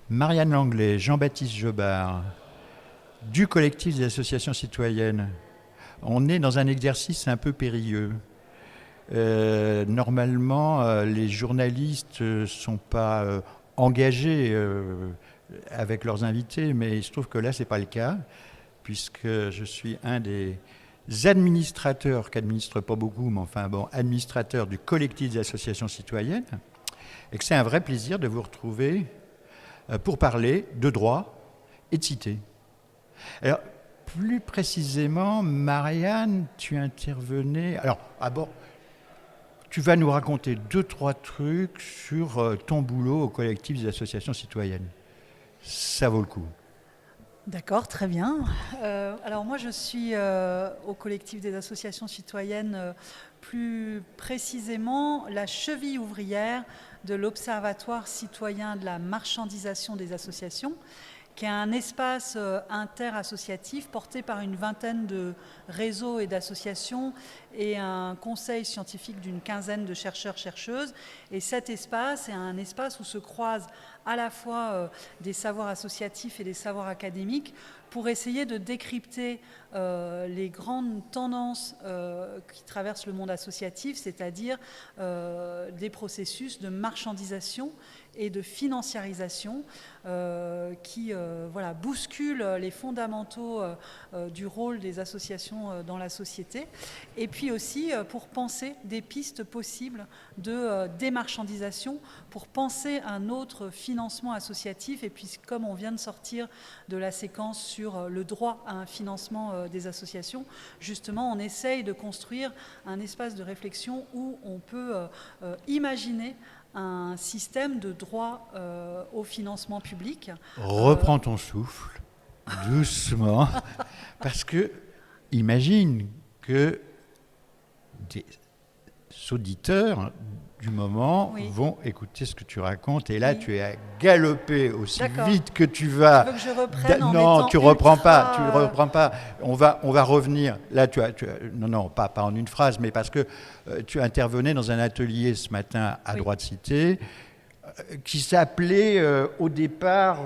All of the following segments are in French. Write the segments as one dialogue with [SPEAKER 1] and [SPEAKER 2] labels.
[SPEAKER 1] Marianne Langlais, Jean-Baptiste Jobard, du collectif des associations citoyennes. On est dans un exercice un peu périlleux. Normalement, les journalistes ne sont pas engagés avec leurs invités, mais il se trouve que là, ce n'est pas le cas, puisque je suis un des administrateurs, qu'administre pas beaucoup, mais enfin bon, administrateurs du collectif des associations citoyennes, et que c'est un vrai plaisir de vous retrouver pour parler de droit et de cité. Alors, plus précisément, Marianne, tu intervenais... Alors, d'abord, tu vas nous raconter 2-3 trucs sur ton boulot au collectif des associations citoyennes. Ça vaut le coup.
[SPEAKER 2] D'accord, très bien. Alors moi, je suis au collectif des associations citoyennes, plus précisément la cheville ouvrière de l'Observatoire citoyen de la marchandisation des associations, qui est un espace interassociatif porté par une vingtaine de réseaux et d'associations et un conseil scientifique d'une quinzaine de chercheurs-chercheuses. Et cet espace est un espace où se croisent à la fois des savoirs associatifs et des savoirs académiques pour essayer de décrypter les grandes tendances qui traversent le monde associatif, c'est-à-dire des processus de marchandisation et de financiarisation qui bousculent les fondamentaux du rôle des associations dans la société, et puis aussi pour penser des pistes possibles de démarchandisation, pour penser un autre financement associatif. Et puis comme on vient de sortir de la séquence sur le droit à un financement des associations, justement on essaye de construire un espace de réflexion où on peut imaginer un système de droit au financement public.
[SPEAKER 1] Reprends ton souffle, doucement, parce que imagine que des auditeurs du moment vont écouter ce que tu racontes, et là tu es à galoper aussi vite que tu vas.
[SPEAKER 2] Tu veux que je reprenne
[SPEAKER 1] Non, tu reprends pas. On va revenir. Là, non, pas en une phrase, mais parce que tu intervenais dans un atelier ce matin à Droit de Cité qui s'appelait au départ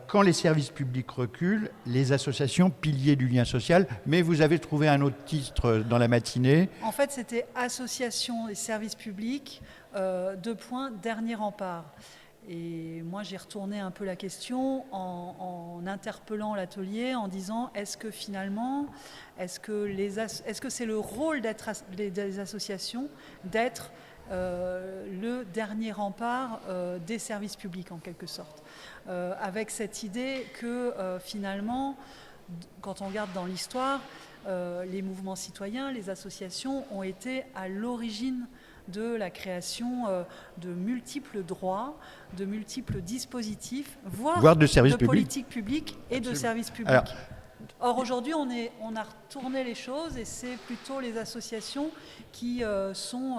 [SPEAKER 1] Quand les services publics reculent, les associations piliers du lien social, mais vous avez trouvé un autre titre dans la matinée.
[SPEAKER 2] En fait, c'était Association des services publics, dernier rempart. Et moi, j'ai retourné un peu la question en interpellant l'atelier, en disant est-ce que finalement, est-ce que c'est le rôle des associations d'être le dernier rempart des services publics en quelque sorte, avec cette idée que finalement, quand on regarde dans l'histoire, les mouvements citoyens, les associations ont été à l'origine de la création de multiples droits, de multiples dispositifs, voire de politiques publiques et de services publics. Alors, or, aujourd'hui, on a retourné les choses et c'est plutôt les associations qui sont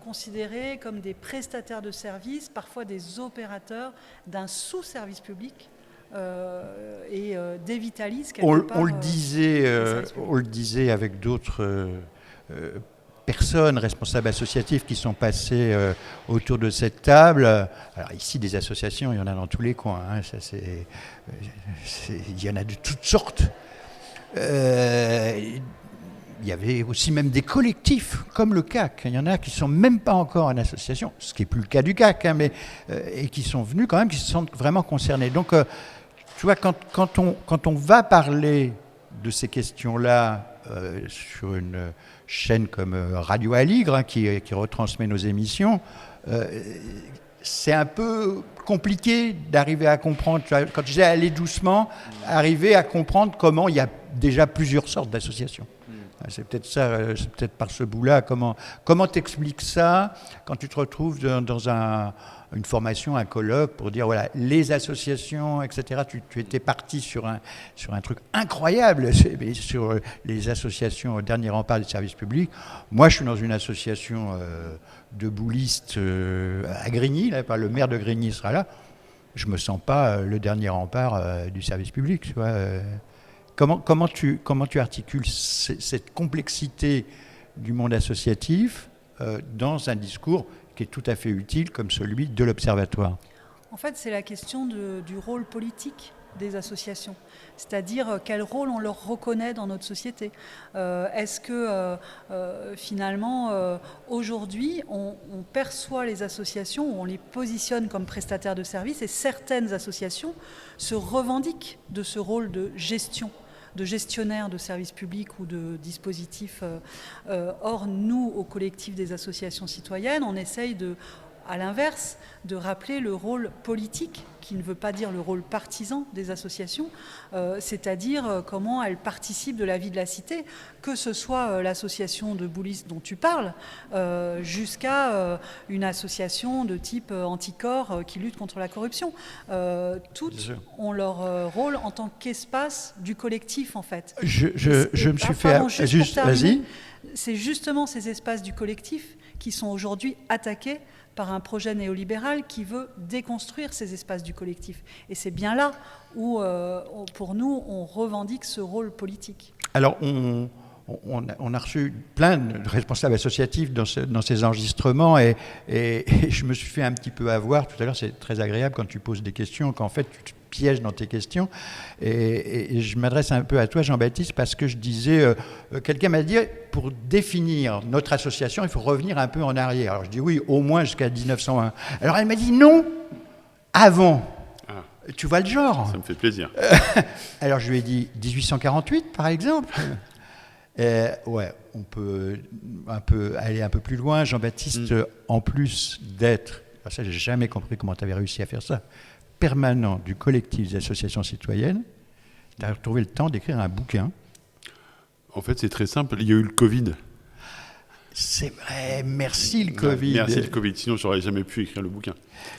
[SPEAKER 2] considérées comme des prestataires de services, parfois des opérateurs d'un sous-service public et dévitalisent quelque part.
[SPEAKER 1] On le disait avec d'autres personnes responsables associatifs qui sont passées autour de cette table. Alors ici, des associations, il y en a dans tous les coins. Hein, il y en a de toutes sortes. Il y avait aussi même des collectifs comme le CAC. Il y en a qui ne sont même pas encore en association, ce qui n'est plus le cas du CAC, hein, mais, et qui sont venus quand même, qui se sentent vraiment concernés. Donc, tu vois, quand on va parler de ces questions-là sur une chaîne comme Radio Aligre, hein, qui retransmet nos émissions, c'est un peu compliqué d'arriver à comprendre, quand je disais aller doucement, arriver à comprendre comment il y a déjà plusieurs sortes d'associations. C'est peut-être ça, c'est peut-être par ce bout-là. Comment t'expliques ça quand tu te retrouves dans une formation, un colloque pour dire voilà, les associations, etc. Tu étais parti sur un truc incroyable, sur les associations au dernier rempart des services publics. Moi, je suis dans une association de boulistes à Grigny, là, le maire de Grigny sera là. Je me sens pas le dernier rempart du service public, tu vois. Comment tu articules cette complexité du monde associatif dans un discours qui est tout à fait utile comme celui de l'Observatoire.
[SPEAKER 2] En fait, c'est la question du rôle politique des associations, c'est-à-dire quel rôle on leur reconnaît dans notre société. Est-ce que finalement, aujourd'hui, on perçoit les associations, on les positionne comme prestataires de services, et certaines associations se revendiquent de ce rôle de gestion, de gestionnaire de services publics ou de dispositifs. Or, nous, au collectif des associations citoyennes, on essaye à l'inverse, de rappeler le rôle politique, qui ne veut pas dire le rôle partisan des associations, c'est-à-dire comment elles participent de la vie de la cité, que ce soit l'association de Boulis dont tu parles, jusqu'à une association de type Anticorps qui lutte contre la corruption. Toutes ont leur rôle en tant qu'espace du collectif, en fait.
[SPEAKER 1] Je me suis fait...
[SPEAKER 2] Juste vas-y. C'est justement ces espaces du collectif qui sont aujourd'hui attaqués par un projet néolibéral qui veut déconstruire ces espaces du collectif. Et c'est bien là où, pour nous, on revendique ce rôle politique.
[SPEAKER 1] Alors, on a reçu plein de responsables associatifs dans ces enregistrements et je me suis fait un petit peu avoir. Tout à l'heure, c'est très agréable quand tu poses des questions, qu'en fait, tu te pièges dans tes questions. Et je m'adresse un peu à toi, Jean-Baptiste, parce que je disais, quelqu'un m'a dit, pour définir notre association, il faut revenir un peu en arrière. Alors je dis oui, au moins jusqu'à 1901. Alors elle m'a dit non, avant. Ah. Tu vois le genre.
[SPEAKER 3] Ça me fait plaisir.
[SPEAKER 1] Alors je lui ai dit 1848, par exemple. Ouais, on peut aller un peu plus loin. Jean-Baptiste, en plus d'être, ça j'ai jamais compris comment tu avais réussi à faire ça, permanent du collectif des associations citoyennes, tu as trouvé le temps d'écrire un bouquin.
[SPEAKER 3] En fait, c'est très simple. Il y a eu le Covid.
[SPEAKER 1] C'est vrai, merci le Covid.
[SPEAKER 3] Merci le Covid, sinon je n'aurais jamais pu écrire le bouquin.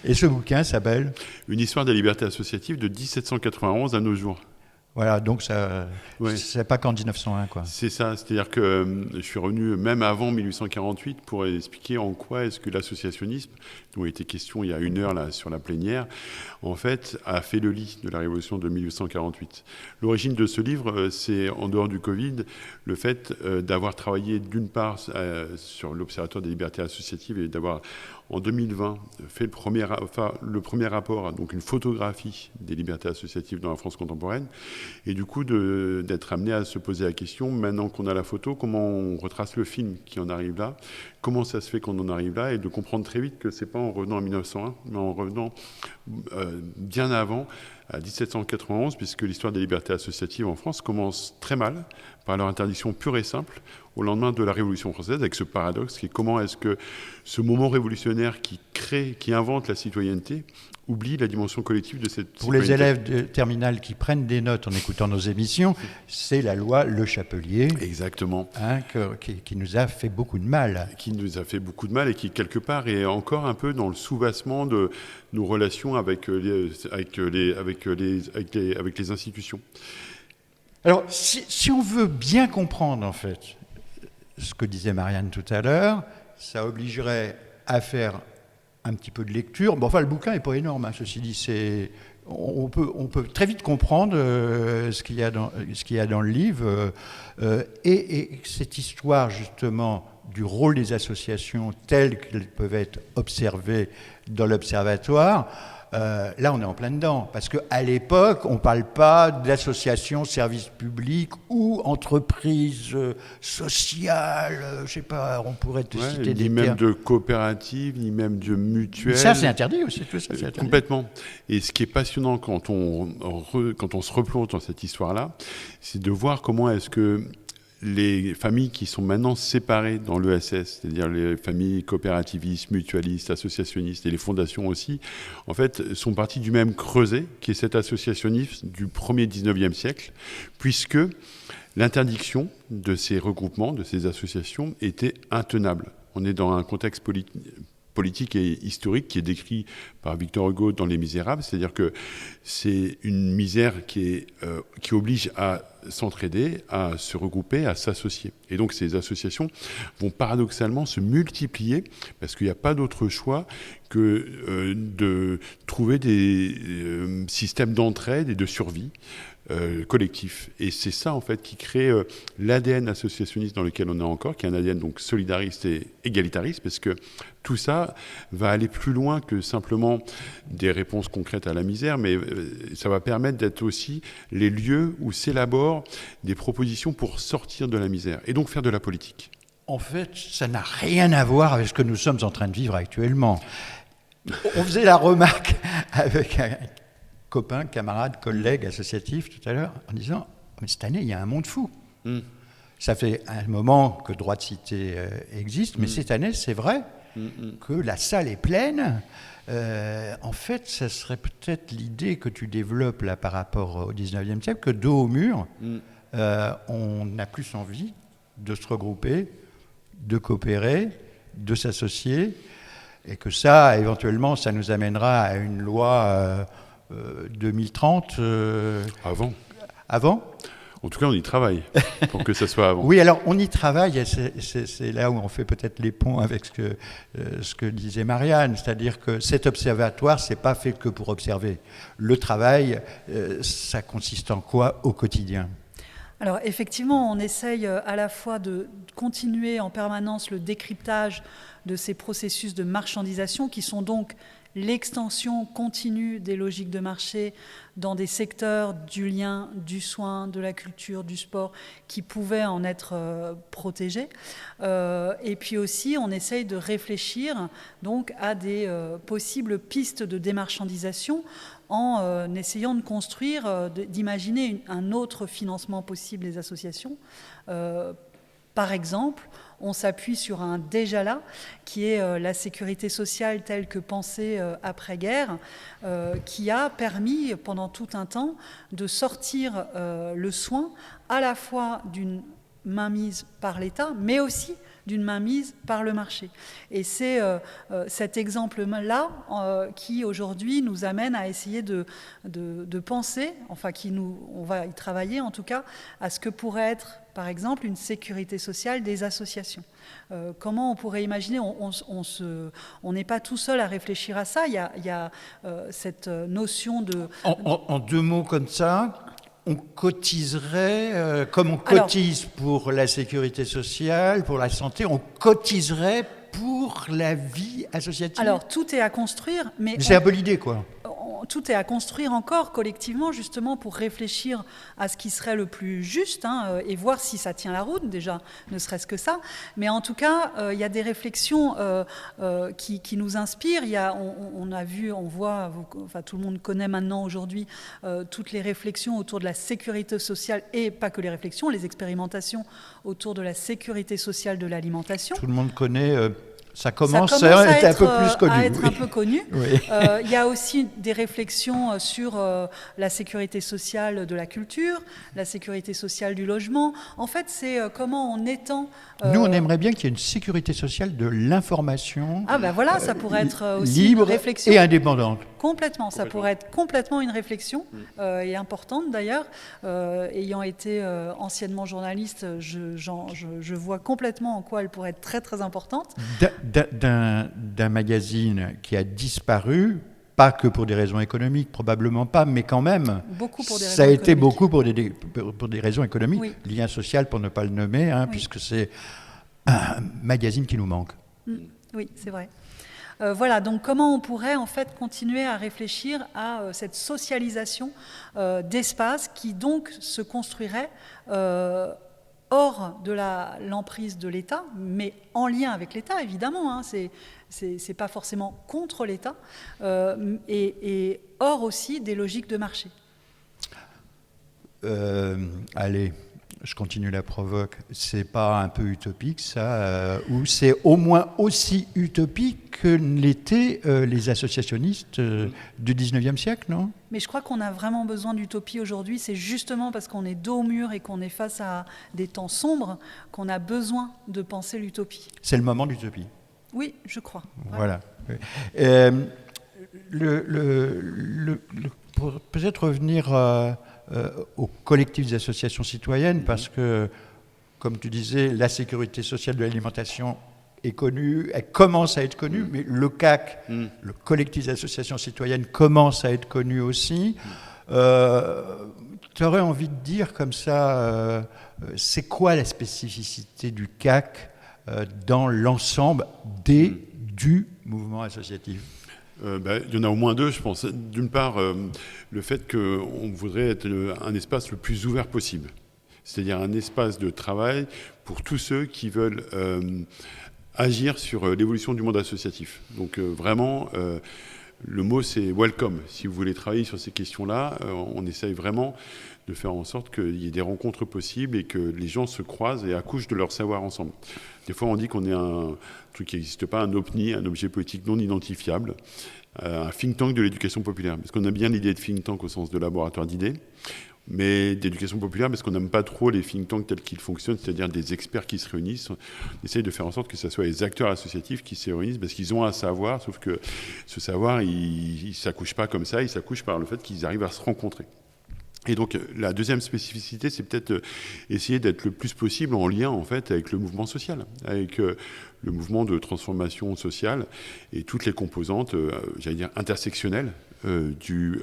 [SPEAKER 1] Et ce bouquin s'appelle ?
[SPEAKER 3] Une histoire des libertés associatives de 1791 à nos jours.
[SPEAKER 1] Voilà, donc ça, ouais. C'est pas qu'en 1901, quoi.
[SPEAKER 3] C'est ça, c'est-à-dire que je suis revenu même avant 1848 pour expliquer en quoi est-ce que l'associationnisme, dont il était question il y a 1 heure là, sur la plénière, en fait, a fait le lit de la révolution de 1848. L'origine de ce livre, c'est, en dehors du Covid, le fait d'avoir travaillé d'une part sur l'Observatoire des libertés associatives et d'avoir, en 2020, fait le premier rapport, donc une photographie des libertés associatives dans la France contemporaine, et du coup d'être amené à se poser la question, maintenant qu'on a la photo, comment on retrace le film qui en arrive là, comment ça se fait qu'on en arrive là, et de comprendre très vite que c'est pas en revenant à 1901, mais en revenant bien avant, à 1791, puisque l'histoire des libertés associatives en France commence très mal, par leur interdiction pure et simple, au lendemain de la Révolution française, avec ce paradoxe qui est comment est-ce que ce moment révolutionnaire qui invente la citoyenneté, oublie la dimension collective de cette
[SPEAKER 1] Pour les élèves de terminale qui prennent des notes en écoutant nos émissions, c'est la loi Le Chapelier.
[SPEAKER 3] Exactement.
[SPEAKER 1] Qui nous a fait beaucoup de mal.
[SPEAKER 3] Qui nous a fait beaucoup de mal et qui, quelque part, est encore un peu dans le soubassement de nos relations avec les institutions.
[SPEAKER 1] Alors, si on veut bien comprendre, en fait, ce que disait Marianne tout à l'heure, ça obligerait à faire un petit peu de lecture. Bon, enfin, le bouquin n'est pas énorme, hein, ceci dit. On peut très vite comprendre ce qu'il y a dans le livre. Et cette histoire, justement, du rôle des associations telles qu'elles peuvent être observées dans l'Observatoire, là, on est en plein dedans. Parce qu'à l'époque, on ne parle pas d'association, service public ou entreprise sociale. Je ne sais pas, on pourrait te citer des termes.
[SPEAKER 3] Ni même de coopérative, ni même de mutuelle.
[SPEAKER 1] Ça, c'est interdit aussi, tout ça, c'est interdit.
[SPEAKER 3] Complètement. Et ce qui est passionnant quand on se replonge dans cette histoire-là, c'est de voir comment est-ce que les familles qui sont maintenant séparées dans l'ESS, c'est-à-dire les familles coopérativistes, mutualistes, associationnistes et les fondations aussi, en fait, sont parties du même creuset qui est cet associationnisme du 1er 19e siècle, puisque l'interdiction de ces regroupements, de ces associations, était intenable. On est dans un contexte politique et historique qui est décrit par Victor Hugo dans Les Misérables, c'est-à-dire que c'est une misère qui oblige à s'entraider, à se regrouper, à s'associer. Et donc ces associations vont paradoxalement se multiplier parce qu'il n'y a pas d'autre choix que de trouver des systèmes d'entraide et de survie collectif. Et c'est ça, en fait, qui crée l'ADN associationniste dans lequel on est encore, qui est un ADN donc solidariste et égalitariste, parce que tout ça va aller plus loin que simplement des réponses concrètes à la misère, mais ça va permettre d'être aussi les lieux où s'élaborent des propositions pour sortir de la misère, et donc faire de la politique.
[SPEAKER 1] En fait, ça n'a rien à voir avec ce que nous sommes en train de vivre actuellement. On faisait la remarque avec un copain, camarade, collègue associatif tout à l'heure, en disant « Cette année, il y a un monde fou. Ça fait un moment que Droit de cité existe, mais cette année, c'est vrai que la salle est pleine. En fait, ça serait peut-être l'idée que tu développes là par rapport au 19e siècle, que dos au mur, on a plus envie de se regrouper, de coopérer, de s'associer, et que ça, éventuellement, ça nous amènera à une loi 2030. Avant ?
[SPEAKER 3] En tout cas, on y travaille pour que ça soit avant.
[SPEAKER 1] Oui, alors on y travaille, et c'est là où on fait peut-être les ponts avec ce que disait Marianne, c'est-à-dire que cet observatoire, c'est pas fait que pour observer. Le travail, ça consiste en quoi au quotidien ?
[SPEAKER 2] Alors effectivement, on essaye à la fois de continuer en permanence le décryptage de ces processus de marchandisation qui sont donc l'extension continue des logiques de marché dans des secteurs du lien, du soin, de la culture, du sport qui pouvaient en être protégés. Et puis aussi, on essaye de réfléchir donc à des possibles pistes de démarchandisation en essayant de construire, d'imaginer un autre financement possible des associations. Par exemple, on s'appuie sur un déjà là, qui est la sécurité sociale telle que pensée après-guerre, qui a permis pendant tout un temps de sortir le soin à la fois d'une mainmise par l'État, mais aussi d'une mainmise par le marché. Et c'est cet exemple-là qui aujourd'hui nous amène à essayer de penser, enfin on va y travailler en tout cas, à ce que pourrait être par exemple une sécurité sociale des associations. Comment on pourrait imaginer, on n'est pas tout seul à réfléchir à ça, il y a cette notion de...
[SPEAKER 1] En deux mots comme ça, on cotiserait, comme on cotise pour la sécurité sociale, pour la santé, on cotiserait pour la vie associative.
[SPEAKER 2] Alors, tout est à construire, mais
[SPEAKER 1] c'est un peu l'idée, quoi.
[SPEAKER 2] Tout est à construire encore collectivement, justement, pour réfléchir à ce qui serait le plus juste et voir si ça tient la route, déjà, ne serait-ce que ça. Mais en tout cas, il y a des réflexions qui nous inspirent. On a vu, on voit, enfin, tout le monde connaît maintenant aujourd'hui toutes les réflexions autour de la sécurité sociale et pas que les réflexions, les expérimentations autour de la sécurité sociale de l'alimentation.
[SPEAKER 1] Tout le monde connaît... Ça commence à être un peu plus connu.
[SPEAKER 2] Un peu connu.
[SPEAKER 1] Oui.
[SPEAKER 2] Il y a aussi des réflexions sur la sécurité sociale de la culture, la sécurité sociale du logement. En fait, c'est comment on étend...
[SPEAKER 1] Nous, on aimerait bien qu'il y ait une sécurité sociale de l'information.
[SPEAKER 2] Ah ben voilà, ça pourrait être aussi
[SPEAKER 1] libre
[SPEAKER 2] une réflexion.
[SPEAKER 1] Et indépendante.
[SPEAKER 2] Complètement, ça pourrait être complètement une réflexion, et importante d'ailleurs. Ayant été anciennement journaliste, je vois complètement en quoi elle pourrait être très très importante.
[SPEAKER 1] D'un magazine qui a disparu, pas que pour des raisons économiques, probablement pas, mais quand même,
[SPEAKER 2] beaucoup pour des raisons
[SPEAKER 1] ça a été
[SPEAKER 2] économiques.
[SPEAKER 1] beaucoup pour des raisons économiques.
[SPEAKER 2] Oui.
[SPEAKER 1] Lien social, pour ne pas le nommer, oui. Puisque c'est un magazine qui nous manque.
[SPEAKER 2] Oui, c'est vrai. Voilà, donc comment on pourrait en fait continuer à réfléchir à cette socialisation d'espace qui donc se construirait hors de l'emprise de l'État, mais en lien avec l'État évidemment, c'est pas forcément contre l'État, et hors aussi des logiques de marché.
[SPEAKER 1] Allez, je continue la provoque. C'est pas un peu utopique ça, ou c'est au moins aussi utopique que l'étaient les associationnistes du 19e siècle, non ?
[SPEAKER 2] Mais je crois qu'on a vraiment besoin d'utopie aujourd'hui. C'est justement parce qu'on est dos au mur et qu'on est face à des temps sombres qu'on a besoin de penser l'utopie.
[SPEAKER 1] C'est le moment d'utopie.
[SPEAKER 2] Oui, je crois.
[SPEAKER 1] Voilà. Pour peut-être revenir au collectif des associations citoyennes, parce que, comme tu disais, la sécurité sociale de l'alimentation est connue, elle commence à être connue, mais le CAC, le collectif des associations citoyennes, commence à être connu aussi. tu aurais envie de dire comme ça, c'est quoi la spécificité du CAC dans l'ensemble du mouvement associatif?
[SPEAKER 3] Il y en a au moins deux, je pense. D'une part, le fait qu'on voudrait être un espace le plus ouvert possible. C'est-à-dire un espace de travail pour tous ceux qui veulent agir sur l'évolution du monde associatif. Donc vraiment, le mot c'est welcome. Si vous voulez travailler sur ces questions-là, on essaye vraiment de faire en sorte qu'il y ait des rencontres possibles et que les gens se croisent et accouchent de leur savoir ensemble. Des fois, on dit qu'on est un truc qui n'existe pas, un OPNI, un objet politique non identifiable, un think tank de l'éducation populaire. Parce qu'on a bien l'idée de think tank au sens de laboratoire d'idées, mais d'éducation populaire parce qu'on n'aime pas trop les think tanks tels qu'ils fonctionnent, c'est-à-dire des experts qui se réunissent. On essaye de faire en sorte que ce soit les acteurs associatifs qui se réunissent parce qu'ils ont un savoir, sauf que ce savoir, il ne s'accouche pas comme ça, il s'accouche par le fait qu'ils arrivent à se rencontrer. Et donc la deuxième spécificité, c'est peut-être essayer d'être le plus possible en lien en fait avec le mouvement social, avec le mouvement de transformation sociale et toutes les composantes, j'allais dire intersectionnelles du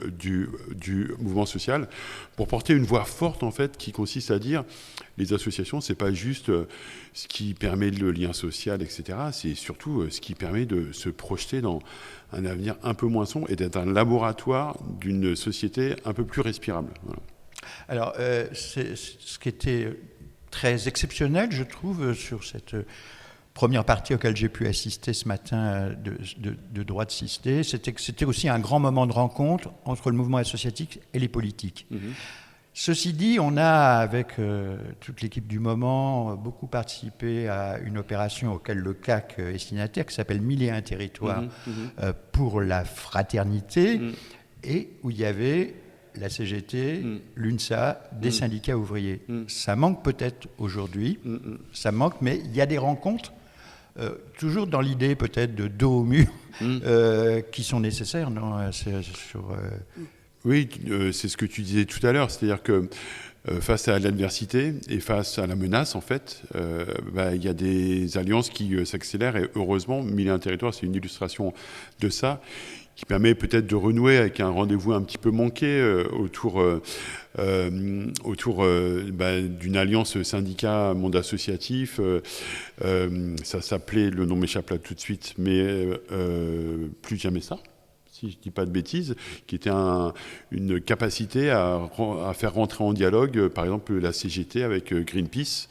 [SPEAKER 3] mouvement social, pour porter une voix forte en fait qui consiste à dire les associations, c'est pas juste ce qui permet le lien social, etc. C'est surtout ce qui permet de se projeter dans un avenir un peu moins sombre et d'être un laboratoire d'une société un peu plus respirable. Voilà.
[SPEAKER 1] Alors, c'est ce qui était très exceptionnel, je trouve, sur cette première partie auquel j'ai pu assister ce matin de Droite Sistée, c'était que c'était aussi un grand moment de rencontre entre le mouvement associatif et les politiques. Mmh. Ceci dit, on a, avec toute l'équipe du moment, beaucoup participé à une opération auquel le CAC est signataire, qui s'appelle 1001 territoires pour la fraternité, et où il y avait la CGT, l'UNSA, des syndicats ouvriers. Ça manque peut-être aujourd'hui, ça manque, mais il y a des rencontres, toujours dans l'idée peut-être de dos au mur, qui sont nécessaires, non,
[SPEAKER 3] Oui, c'est ce que tu disais tout à l'heure, c'est-à-dire que face à l'adversité et face à la menace, en fait, il y a des alliances qui s'accélèrent et heureusement, 1001 territoires, c'est une illustration de ça, qui permet peut-être de renouer avec un rendez-vous un petit peu manqué autour d'une alliance syndicat monde associatif. Ça s'appelait, le nom m'échappe là tout de suite, mais plus jamais ça. Si je ne dis pas de bêtises, qui était une capacité à faire rentrer en dialogue, par exemple, la CGT avec Greenpeace.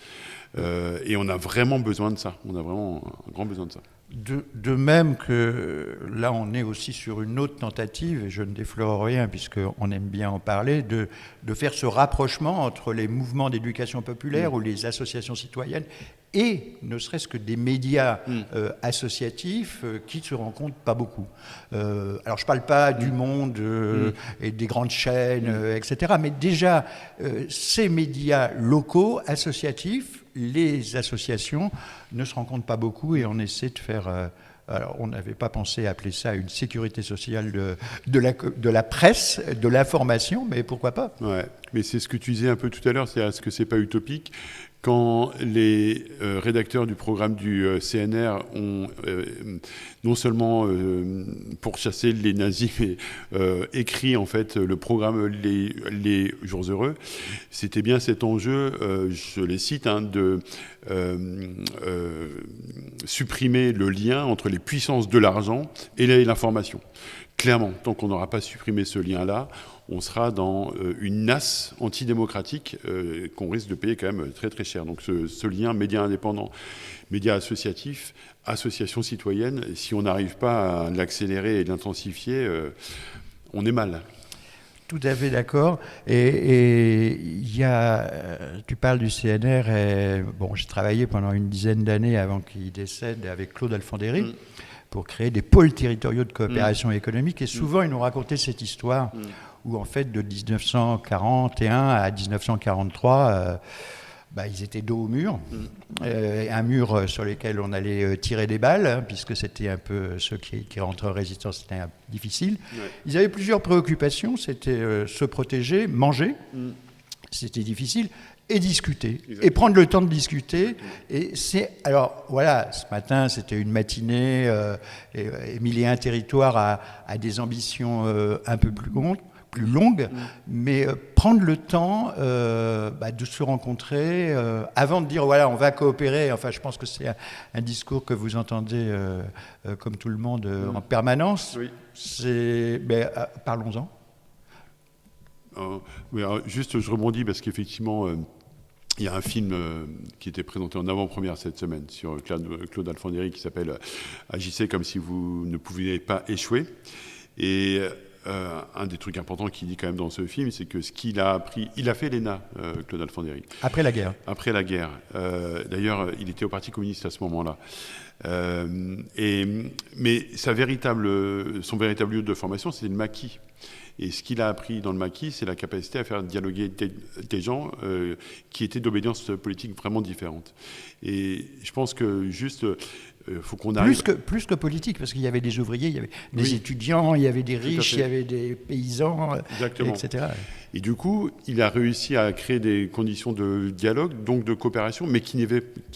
[SPEAKER 3] Et on a vraiment besoin de ça. On a vraiment un grand besoin de ça.
[SPEAKER 1] De même que là, on est aussi sur une autre tentative, et je ne déflore rien puisqu'on aime bien en parler, de faire ce rapprochement entre les mouvements d'éducation populaire ou les associations citoyennes et ne serait-ce que des médias associatifs qui ne se rencontrent pas beaucoup. Alors je ne parle pas du Monde et des grandes chaînes, etc. Mais déjà, ces médias locaux, associatifs, les associations ne se rencontrent pas beaucoup et on essaie de faire... alors on n'avait pas pensé appeler ça une sécurité sociale de la presse, de l'information, mais pourquoi pas ?
[SPEAKER 3] Ouais, mais c'est ce que tu disais un peu tout à l'heure, c'est est-ce que c'est pas utopique ? Quand les rédacteurs du programme du CNR ont non seulement pourchassé les nazis, mais écrit en fait le programme les Jours Heureux, c'était bien cet enjeu, je les cite, de supprimer le lien entre les puissances de l'argent et l'information. Clairement, tant qu'on n'aura pas supprimé ce lien-là, on sera dans une nasse antidémocratique qu'on risque de payer quand même très très cher. Donc ce lien média indépendant, média associatif, association citoyenne, si on n'arrive pas à l'accélérer et l'intensifier, on est mal.
[SPEAKER 1] Tout à fait d'accord. Et il y a, tu parles du CNR, et bon, j'ai travaillé pendant une dizaine d'années avant qu'il décède avec Claude Alfandéry pour créer des pôles territoriaux de coopération économique. Et souvent, ils nous racontaient cette histoire où, en fait, de 1941 à 1943, ils étaient dos au mur. Un mur sur lequel on allait tirer des balles, puisque c'était un peu ceux qui rentraient en résistance, c'était difficile. Ouais. Ils avaient plusieurs préoccupations, c'était se protéger, manger, c'était difficile, et discuter, exactement. Et prendre le temps de discuter. Et alors voilà, ce matin, c'était une matinée, et 1001 territoires a des ambitions un peu plus plus longue, mais prendre le temps de se rencontrer avant de dire voilà, on va coopérer. Enfin, je pense que c'est un discours que vous entendez comme tout le monde en permanence. Oui. Parlons-en.
[SPEAKER 3] Juste, je rebondis parce qu'effectivement, il y a un film qui était présenté en avant-première cette semaine sur Claude Alfandéry qui s'appelle « Agissez comme si vous ne pouviez pas échouer ». Et un des trucs importants qu'il dit quand même dans ce film, c'est que ce qu'il a appris, il a fait l'ENA, Claude Alfandéry.
[SPEAKER 1] Après la guerre.
[SPEAKER 3] Après la guerre. D'ailleurs, il était au Parti communiste à ce moment-là. Mais son véritable lieu de formation, c'est le maquis. Et ce qu'il a appris dans le maquis, c'est la capacité à faire dialoguer des gens qui étaient d'obédience politique vraiment différentes. Et je pense que juste, faut qu'on arrive...
[SPEAKER 1] Plus que politique, parce qu'il y avait des ouvriers, il y avait des étudiants, il y avait des riches, il y avait des paysans, etc.
[SPEAKER 3] Et du coup, il a réussi à créer des conditions de dialogue, donc de coopération, mais qui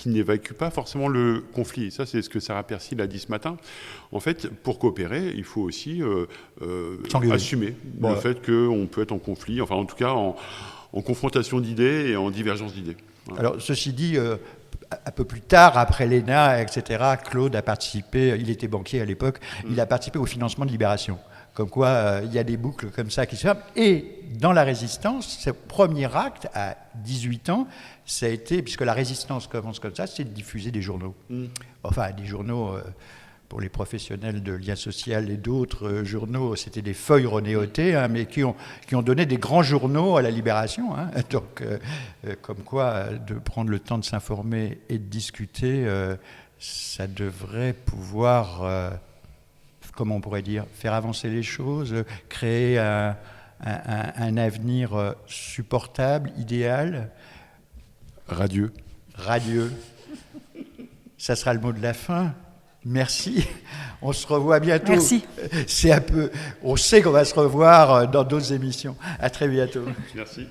[SPEAKER 3] n'évacuent pas forcément le conflit. Et ça, c'est ce que Sarah Persil a dit ce matin. En fait, pour coopérer, il faut aussi assumer le fait qu'on peut être en conflit, enfin en tout cas en confrontation d'idées et en divergence d'idées. Voilà.
[SPEAKER 1] Alors, ceci dit... un peu plus tard, après l'ENA, etc., Claude a participé, il était banquier à l'époque, il a participé au financement de Libération. Comme quoi, il y a des boucles comme ça qui se ferment. Et dans la résistance, ce premier acte, à 18 ans, ça a été, puisque la résistance commence comme ça, c'est de diffuser des journaux. Enfin, des journaux... pour les professionnels de Lien Social et d'autres journaux, c'était des feuilles renéotées, mais qui ont donné des grands journaux à la Libération. Donc, comme quoi, de prendre le temps de s'informer et de discuter, ça devrait pouvoir, comment on pourrait dire, faire avancer les choses, créer un avenir supportable, idéal.
[SPEAKER 3] Radieux.
[SPEAKER 1] Ça sera le mot de la fin. Merci. On se revoit bientôt.
[SPEAKER 2] Merci.
[SPEAKER 1] On sait qu'on va se revoir dans d'autres émissions. À très bientôt.
[SPEAKER 3] Merci.